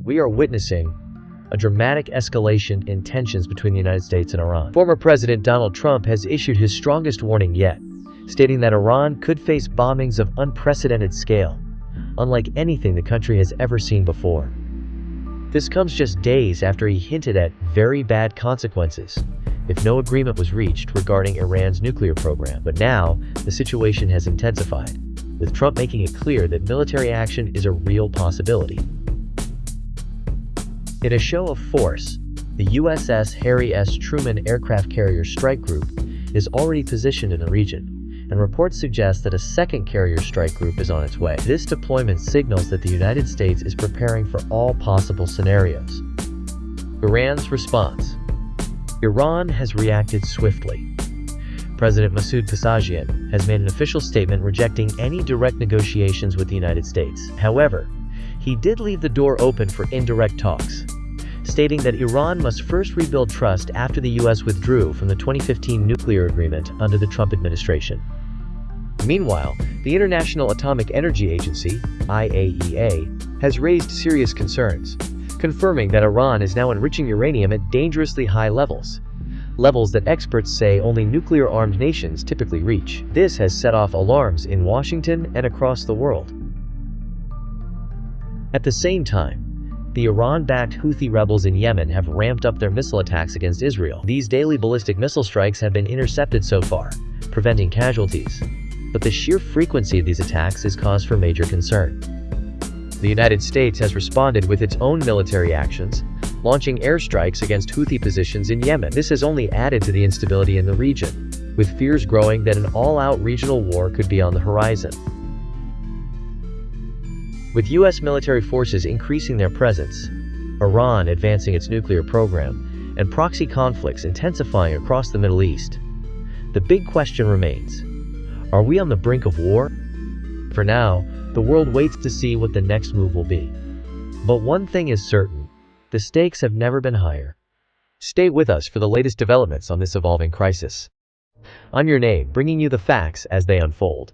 we are witnessing a dramatic escalation in tensions between the United States and Iran. Former President Donald Trump has issued his strongest warning yet, stating that Iran could face bombings of unprecedented scale, unlike anything the country has ever seen before. This comes just days after he hinted at very bad consequences if no agreement was reached regarding Iran's nuclear program. But now, the situation has intensified, with Trump making it clear that military action is a real possibility. In a show of force, the USS Harry S. Truman aircraft carrier strike group is already positioned in the region, and reports suggest that a second carrier strike group is on its way. This deployment signals that the United States is preparing for all possible scenarios. Iran's response. Iran has reacted swiftly. President Masoud Pezeshkian has made an official statement rejecting any direct negotiations with the United States. However, he did leave the door open for indirect talks, stating that Iran must first rebuild trust after the U.S. withdrew from the 2015 nuclear agreement under the Trump administration. Meanwhile, the International Atomic Energy Agency, IAEA, has raised serious concerns, confirming that Iran is now enriching uranium at dangerously high levels that experts say only nuclear-armed nations typically reach. This has set off alarms in Washington and across the world. At the same time, the Iran-backed Houthi rebels in Yemen have ramped up their missile attacks against Israel. These daily ballistic missile strikes have been intercepted so far, preventing casualties. But the sheer frequency of these attacks is cause for major concern. The United States has responded with its own military actions, launching airstrikes against Houthi positions in Yemen. This has only added to the instability in the region, with fears growing that an all-out regional war could be on the horizon. With U.S. military forces increasing their presence, Iran advancing its nuclear program, and proxy conflicts intensifying across the Middle East, the big question remains: are we on the brink of war? For now, the world waits to see what the next move will be. But one thing is certain: the stakes have never been higher. Stay with us for the latest developments on this evolving crisis. I'm your Nate, bringing you the facts as they unfold.